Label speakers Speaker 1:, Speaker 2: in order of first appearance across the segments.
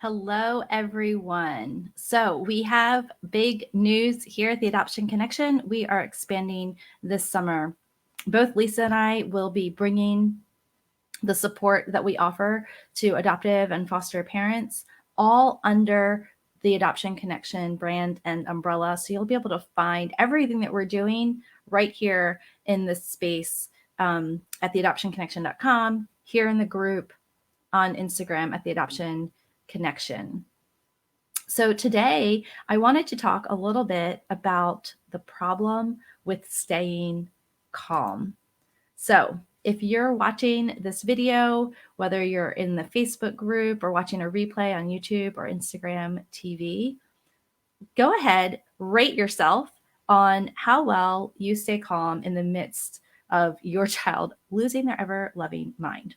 Speaker 1: Hello, everyone. So, we have big news here at the Adoption Connection. We are expanding this summer. Both Lisa and I will be bringing the support that we offer to adoptive and foster parents all under the Adoption Connection brand and umbrella. So, you'll be able to find everything that we're doing right here in this space at theadoptionconnection.com, here in the group, on Instagram at the Adoption Connection. So today I wanted to talk a little bit about the problem with staying calm. So if you're watching this video, whether you're in the Facebook group or watching a replay on YouTube or Instagram TV, go ahead, rate yourself on how well you stay calm in the midst of your child losing their ever loving mind.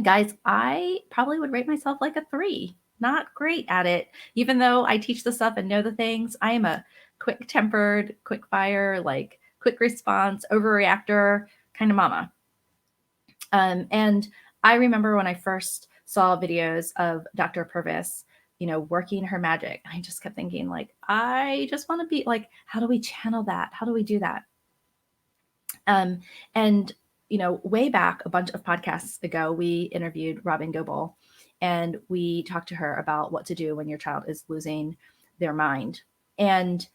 Speaker 1: Guys, I probably would rate myself like a 3. Not great at it. Even though I teach the stuff and know the things, I am a quick-tempered, quick fire, like quick response, overreactor kind of mama. And I remember when I first saw videos of Dr. Purvis, working her magic. I just kept thinking, like, I just want to be like, how do we channel that? How do we do that? And way back a bunch of podcasts ago, we interviewed Robin Goebel, and we talked to her about what to do when your child is losing their mind. And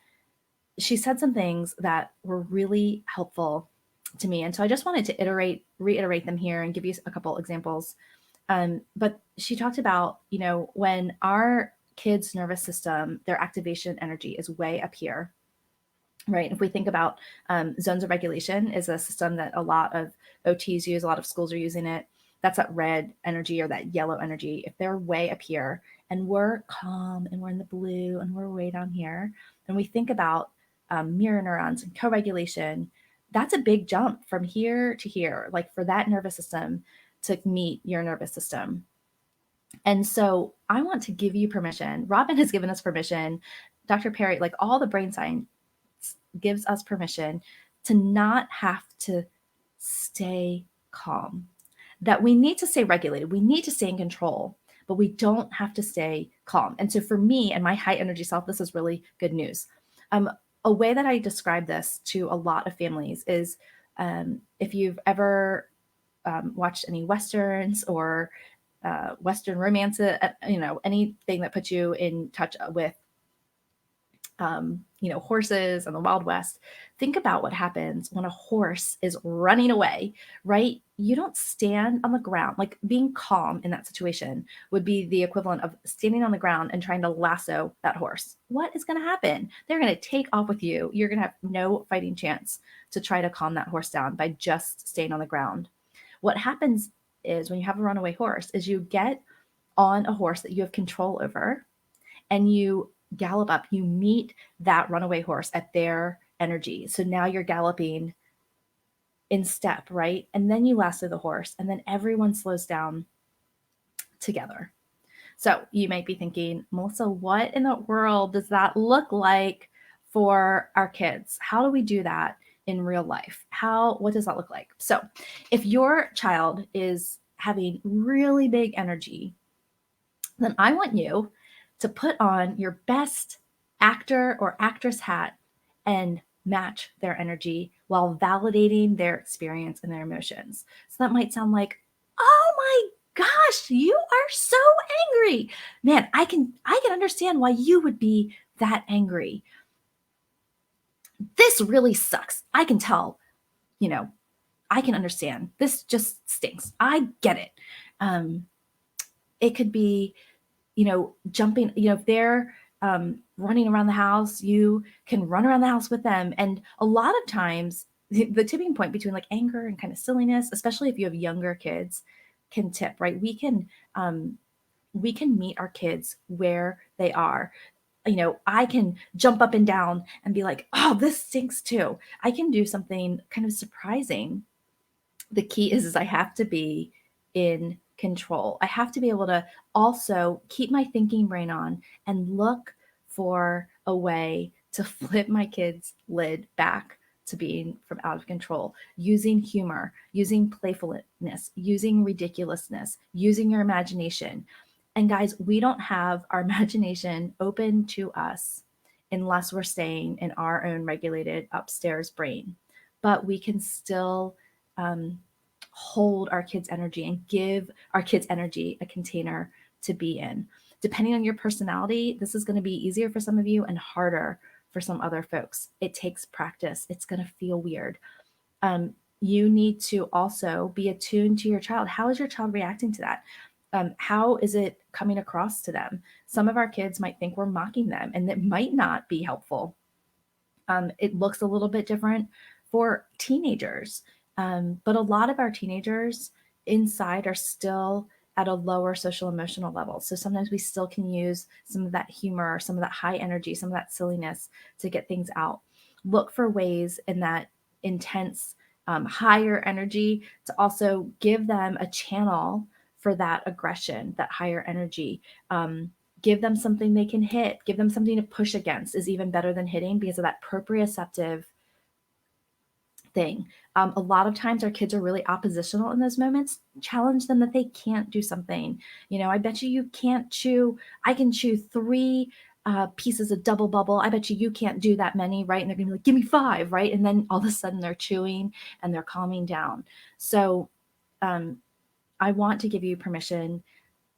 Speaker 1: she said some things that were really helpful to me. And so I just wanted to reiterate them here and give you a couple examples. But she talked about, when our kids' nervous system, their activation energy is way up here, right? If we think about zones of regulation is a system that a lot of OTs use, a lot of schools are using it. That's that red energy or that yellow energy. If they're way up here and we're calm and we're in the blue and we're way down here, then we think about mirror neurons and co-regulation. That's a big jump from here to here, like for that nervous system to meet your nervous system. And so I want to give you permission. Robin has given us permission. Dr. Perry, like all the brain science gives us permission to not have to stay calm, that we need to stay regulated. We need to stay in control, but we don't have to stay calm. And so for me and my high energy self, this is really good news. A way that I describe this to a lot of families is if you've ever watched any Westerns or Western romance, anything that puts you in touch with horses and the Wild West. Think about what happens when a horse is running away, right? You don't stand on the ground. Like being calm in that situation would be the equivalent of standing on the ground and trying to lasso that horse. What is going to happen? They're going to take off with you. You're going to have no fighting chance to try to calm that horse down by just staying on the ground. What happens is when you have a runaway horse is you get on a horse that you have control over and you gallop up, you meet that runaway horse at their energy. So now you're galloping in step, right? And then you lasso the horse, and then everyone slows down together. So you might be thinking, Melissa, what in the world does that look like for our kids? How do we do that in real life? What does that look like? So if your child is having really big energy, then I want you to put on your best actor or actress hat and match their energy while validating their experience and their emotions. So that might sound like, oh my gosh, you are so angry. Man, I can understand why you would be that angry. This really sucks. I can tell, I can understand. This just stinks. I get it. It could be, jumping, if they're running around the house, you can run around the house with them. And a lot of times the tipping point between like anger and kind of silliness, especially if you have younger kids, can tip, right? We can meet our kids where they are. I can jump up and down and be like, oh, this stinks too. I can do something kind of surprising. The key is I have to be in control. I have to be able to also keep my thinking brain on and look for a way to flip my kid's lid back to being from out of control, using humor, using playfulness, using ridiculousness, using your imagination. And guys, we don't have our imagination open to us unless we're staying in our own regulated upstairs brain. But we can still hold our kids' energy and give our kids' energy a container to be in. Depending on your personality, this is going to be easier for some of you and harder for some other folks. It takes practice. It's going to feel weird. You need to also be attuned to your child. How is your child reacting to that? How is it coming across to them? Some of our kids might think we're mocking them, and it might not be helpful. It looks a little bit different for teenagers, but a lot of our teenagers inside are still at a lower social emotional level. So sometimes we still can use some of that humor, some of that high energy, some of that silliness to get things out. Look for ways in that intense, higher energy to also give them a channel for that aggression, that higher energy. Give them something they can hit, give them something to push against is even better than hitting because of that proprioceptive thing. A lot of times our kids are really oppositional in those moments. Challenge them that they can't do something. I bet you can't chew. I can chew 3 pieces of double bubble. I bet you can't do that many, right? And they're gonna be like, give me 5, right? And then all of a sudden they're chewing and they're calming down. So I want to give you permission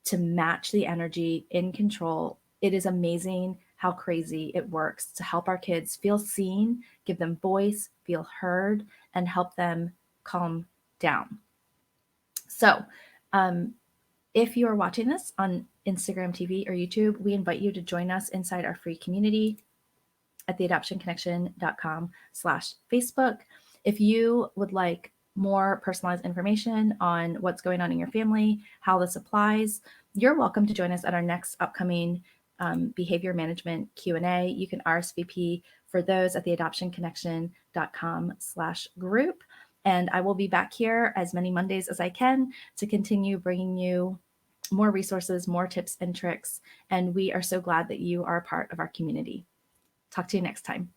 Speaker 1: to match the energy in control. It is amazing how crazy it works to help our kids feel seen, give them voice, feel heard, and help them calm down. So, if you are watching this on Instagram TV or YouTube, we invite you to join us inside our free community at theadoptionconnection.com/Facebook. If you would like more personalized information on what's going on in your family, how this applies, you're welcome to join us at our next upcoming behavior management Q&A. You can RSVP for those at theadoptionconnection.com/group. And I will be back here as many Mondays as I can to continue bringing you more resources, more tips and tricks. And we are so glad that you are a part of our community. Talk to you next time.